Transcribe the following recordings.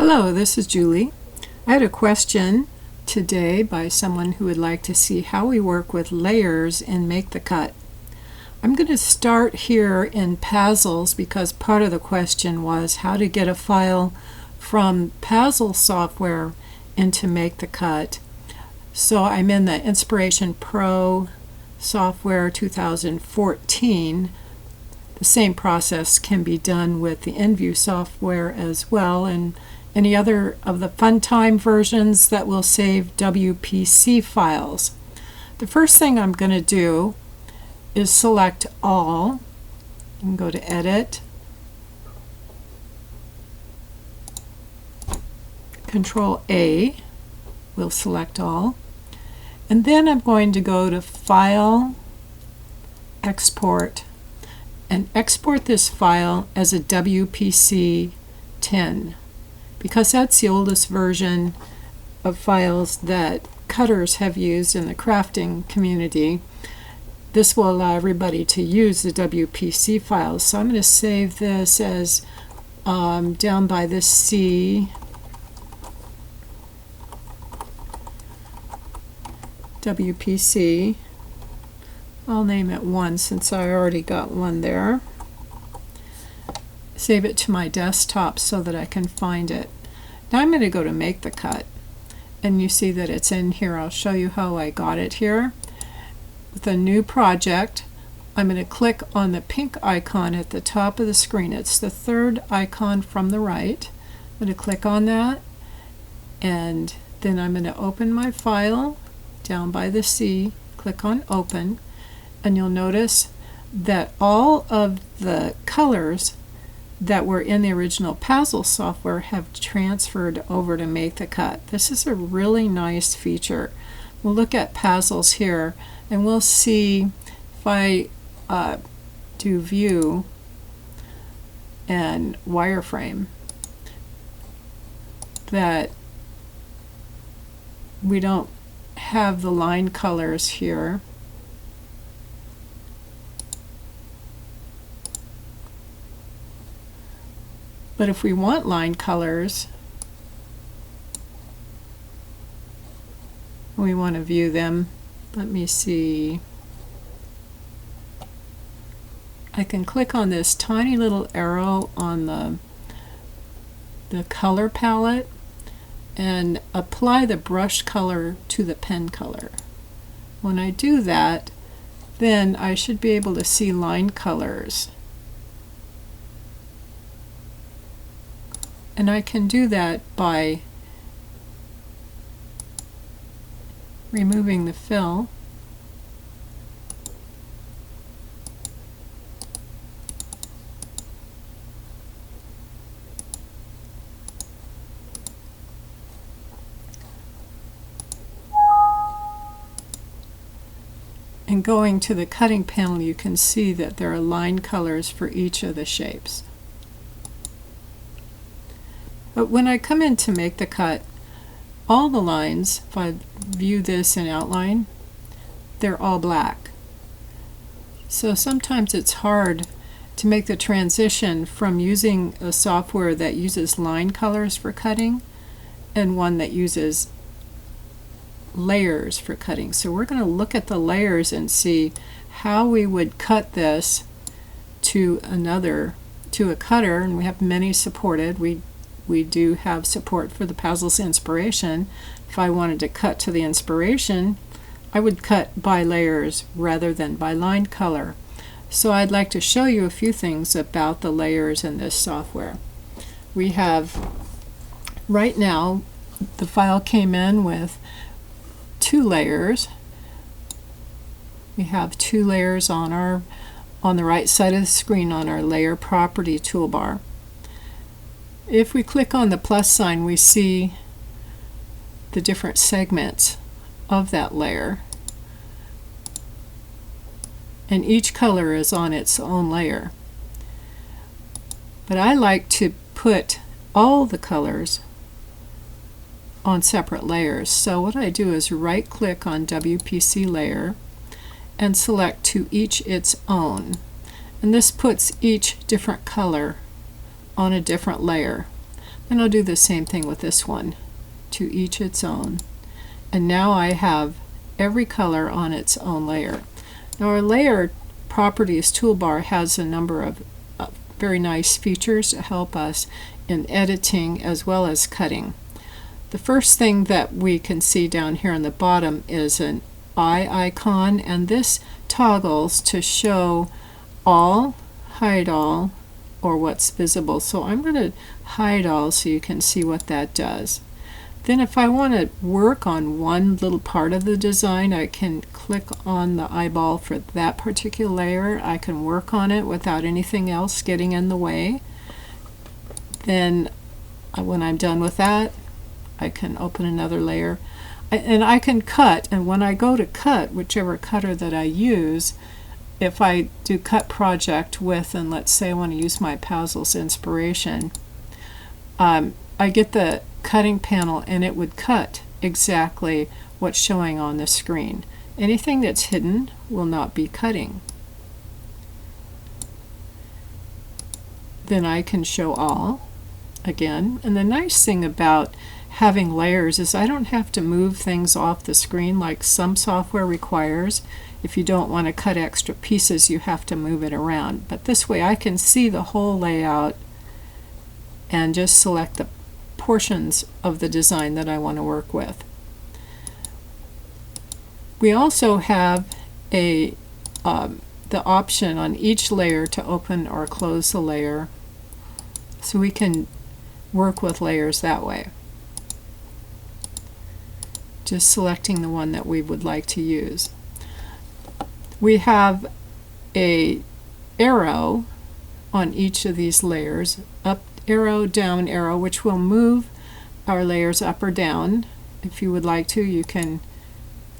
Hello, this is Julie. I had a question today by someone who would like to see how we work with layers in Make the Cut. I'm going to start here in Pazls because part of the question was how to get a file from Pazl software into Make the Cut. So I'm in the Inspiration Pro software 2014. The same process can be done with the InView software as well, and any other of the Funtime versions that will save WPC files. The first thing I'm going to do is select all and go to Edit, Control A will select all, and then I'm going to go to File, Export, and export this file as a WPC 10. Because that's the oldest version of files that cutters have used in the crafting community, this will allow everybody to use the WPC files. So I'm going to save this as down by this C, WPC. I'll name it 1 since I already got one there. Save it to my desktop so that I can find it. Now I'm going to go to Make the Cut, and you see that it's in here. I'll show you how I got it here. With a new project, I'm going to click on the pink icon at the top of the screen. It's the third icon from the right. I'm going to click on that, and then I'm going to open my file down by the C, click on Open, and you'll notice that all of the colors that were in the original Pazl software have transferred over to Make the Cut. This is a really nice feature. We'll look at Pazls here, and we'll see if I do View and Wireframe that we don't have the line colors here. But if we want line colors, we want to view them. Let me see. I can click on this tiny little arrow on the color palette and apply the brush color to the pen color. When I do that, then I should be able to see line colors. And I can do that by removing the fill, and going to the cutting panel, you can see that there are line colors for each of the shapes. But when I come in to Make the Cut, all the lines, if I view this in outline, they're all black. So sometimes it's hard to make the transition from using a software that uses line colors for cutting and one that uses layers for cutting. So we're going to look at the layers and see how we would cut this to a cutter, and we have many supported. We do have support for the Pazl's Inspiration. If I wanted to cut to the Inspiration, I would cut by layers rather than by line color. So I'd like to show you a few things about the layers in this software. We have, right now, the file came in with 2 layers. We have 2 layers on the right side of the screen on our Layer Property toolbar. If we click on the plus sign, we see the different segments of that layer, and each color is on its own layer. But I like to put all the colors on separate layers. So what I do is right click on WPC layer and select to each its own, and this puts each different color on a different layer. And I'll do the same thing with this one, to each its own. And now I have every color on its own layer. Now our layer properties toolbar has a number of very nice features to help us in editing as well as cutting. The first thing that we can see down here on the bottom is an eye icon, and this toggles to show all, hide all, or what's visible. So I'm going to hide all so you can see what that does. Then if I want to work on one little part of the design, I can click on the eyeball for that particular layer. I can work on it without anything else getting in the way. Then when I'm done with that, I can open another layer. And I can cut, and when I go to cut, whichever cutter that I use, if I do cut project with, and let's say I want to use my Pazels Inspiration, I get the cutting panel and it would cut exactly what's showing on the screen. Anything that's hidden will not be cutting. Then I can show all again, and the nice thing about having layers is I don't have to move things off the screen like some software requires. If you don't want to cut extra pieces, you have to move it around. But this way I can see the whole layout and just select the portions of the design that I want to work with. We also have the option on each layer to open or close the layer, so we can work with layers that way. Just selecting the one that we would like to use. We have an arrow on each of these layers, up arrow, down arrow, which will move our layers up or down. If you would like to, you can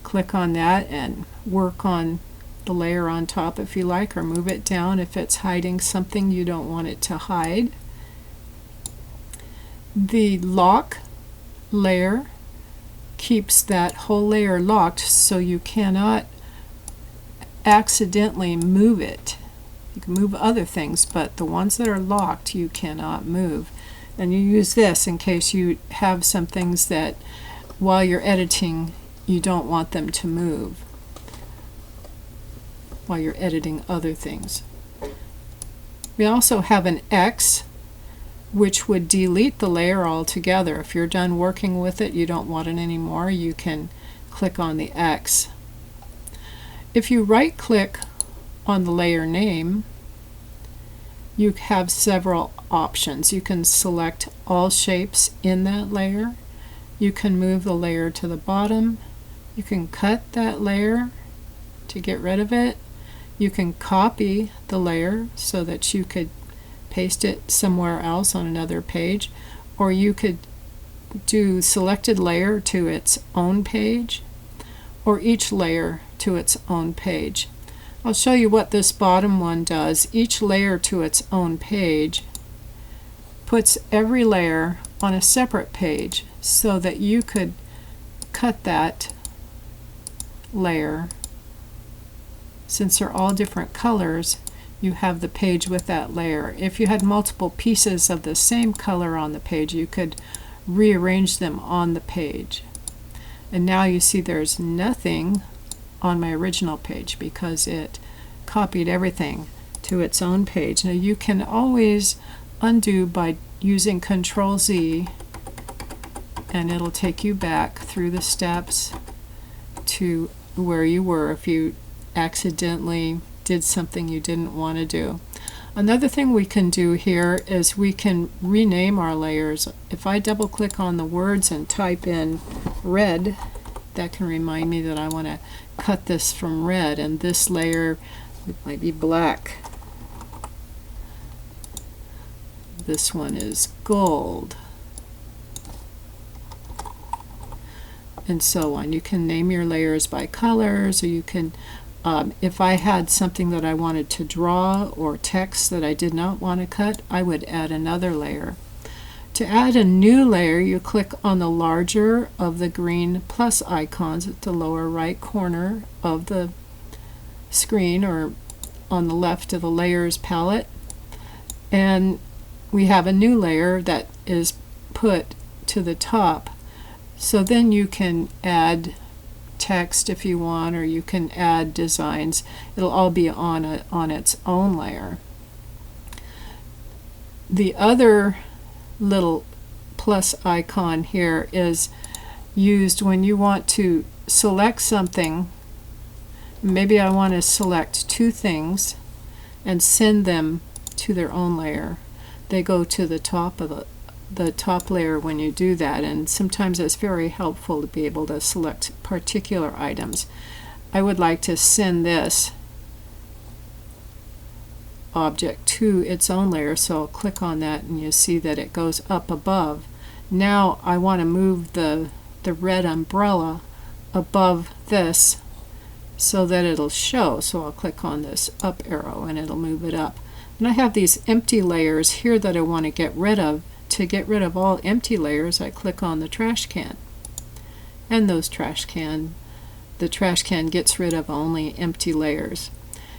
click on that and work on the layer on top if you like, or move it down if it's hiding something you don't want it to hide. The lock layer keeps that whole layer locked, so you cannot accidentally move it. You can move other things, but the ones that are locked you cannot move. And you use this in case you have some things that while you're editing you don't want them to move while you're editing other things. We also have an X, which would delete the layer altogether. If you're done working with it, you don't want it anymore, you can click on the X. If you right click on the layer name, you have several options. You can select all shapes in that layer. You can move the layer to the bottom. You can cut that layer to get rid of it. You can copy the layer so that you could paste it somewhere else on another page, or you could do selected layer to its own page, or each layer to its own page. I'll show you what this bottom one does. Each layer to its own page puts every layer on a separate page so that you could cut that layer. Since they're all different colors, you have the page with that layer. If you had multiple pieces of the same color on the page, you could rearrange them on the page. And now you see there's nothing on my original page because it copied everything to its own page. Now you can always undo by using Control-Z, and it'll take you back through the steps to where you were if you accidentally did something you didn't want to do. Another thing we can do here is we can rename our layers. If I double click on the words and type in red, that can remind me that I want to cut this from red, and this layer might be black. This one is gold, and so on. You can name your layers by colors, or you can if I had something that I wanted to draw or text that I did not want to cut, I would add another layer. To add a new layer, you click on the larger of the green plus icons at the lower right corner of the screen, or on the left of the layers palette, and we have a new layer that is put to the top. So then you can add text if you want, or you can add designs. It'll all be on its own layer. The other little plus icon here is used when you want to select something. Maybe I want to select two things and send them to their own layer. They go to the top of the top layer when you do that, and sometimes it's very helpful to be able to select particular items. I would like to send this object to its own layer, so I'll click on that and you see that it goes up above. Now I want to move the red umbrella above this so that it'll show, so I'll click on this up arrow and it'll move it up. And I have these empty layers here that I want to get rid of. To get rid of all empty layers, I click on the trash can, and the trash can gets rid of only empty layers.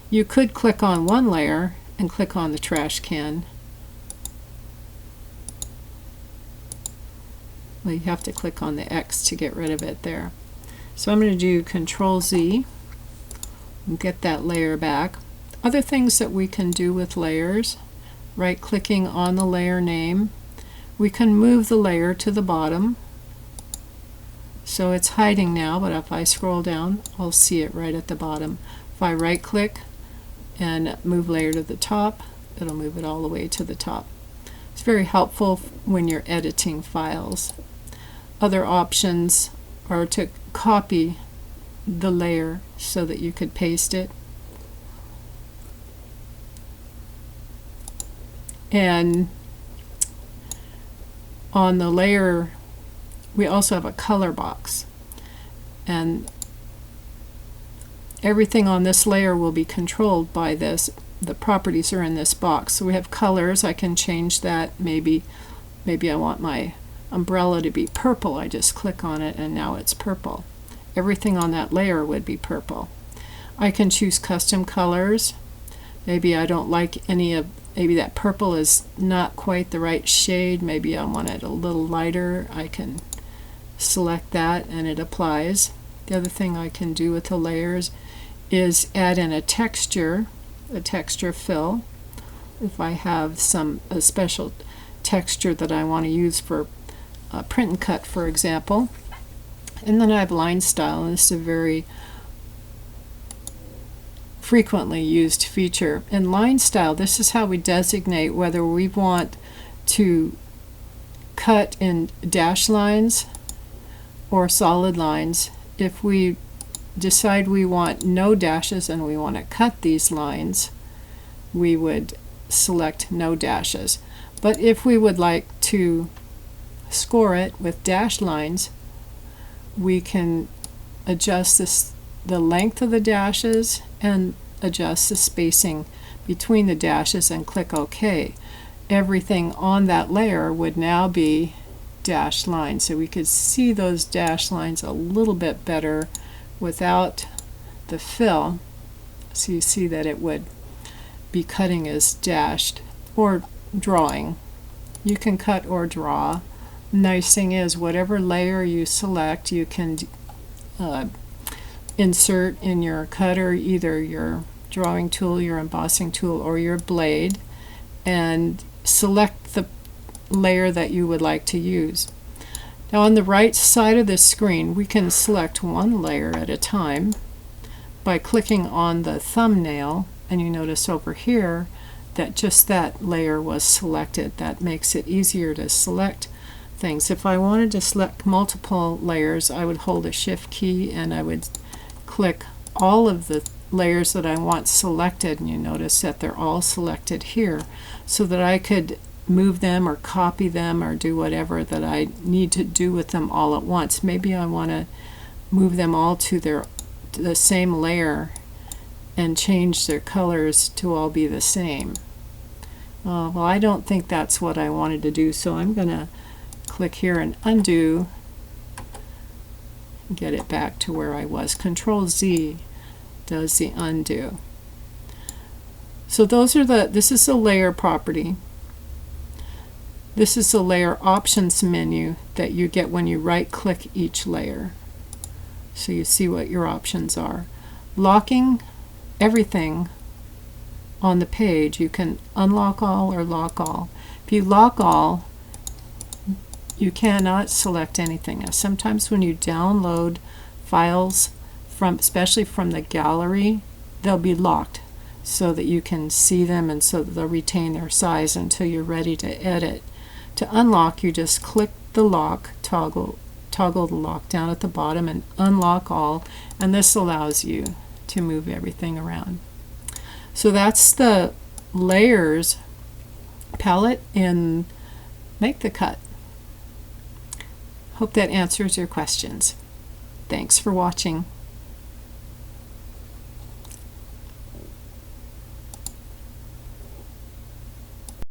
You could click on one layer and click on the trash can. Well, you have to click on the X to get rid of it there. So I'm going to do Control Z and get that layer back. Other things that we can do with layers: right clicking on the layer name. We can move the layer to the bottom, so it's hiding now, but if I scroll down I'll see it right at the bottom. If I right click and move layer to the top, it'll move it all the way to the top. It's very helpful when you're editing files. Other options are to copy the layer so that you could paste it. And on the layer, we also have a color box, and everything on this layer will be controlled by this. The properties are in this box. So we have colors. I can change that. Maybe I want my umbrella to be purple. I just click on it and now it's purple. Everything on that layer would be purple. I can choose custom colors. Maybe I don't like any of, maybe that purple is not quite the right shade. Maybe I want it a little lighter. I can select that and it applies. The other thing I can do with the layers is add in a texture fill. If I have a special texture that I want to use for print and cut, for example. And then I have line style, and this is a very frequently used feature. In line style, this is how we designate whether we want to cut in dash lines or solid lines. If we decide we want no dashes and we want to cut these lines, we would select no dashes. But if we would like to score it with dash lines, we can adjust the length of the dashes and adjust the spacing between the dashes and click OK. Everything on that layer would now be dashed lines, so we could see those dashed lines a little bit better without the fill. So you see that it would be cutting as dashed or drawing. You can cut or draw. Nice thing is, whatever layer you select, you can insert in your cutter either your drawing tool, your embossing tool, or your blade, and select the layer that you would like to use. Now on the right side of the screen, we can select one layer at a time by clicking on the thumbnail, and you notice over here that just that layer was selected. That makes it easier to select things. If I wanted to select multiple layers, I would hold a Shift key and I would click all of the layers that I want selected, and you notice that they're all selected here, so that I could move them or copy them or do whatever that I need to do with them all at once. Maybe I want to move them all to the same layer and change their colors to all be the same. Well, I don't think that's what I wanted to do, so I'm going to click here and undo and get it back to where I was. Control Z does the undo. So those are this is the layer property. This is the layer options menu that you get when you right click each layer. So you see what your options are. Locking everything on the page, you can unlock all or lock all. If you lock all, you cannot select anything. Now, sometimes when you download files especially from the gallery, they'll be locked so that you can see them and so that they'll retain their size until you're ready to edit. To unlock, you just click the lock toggle the lock down at the bottom and unlock all, and this allows you to move everything around. So that's the layers palette in Make the Cut. Hope that answers your questions. Thanks for watching.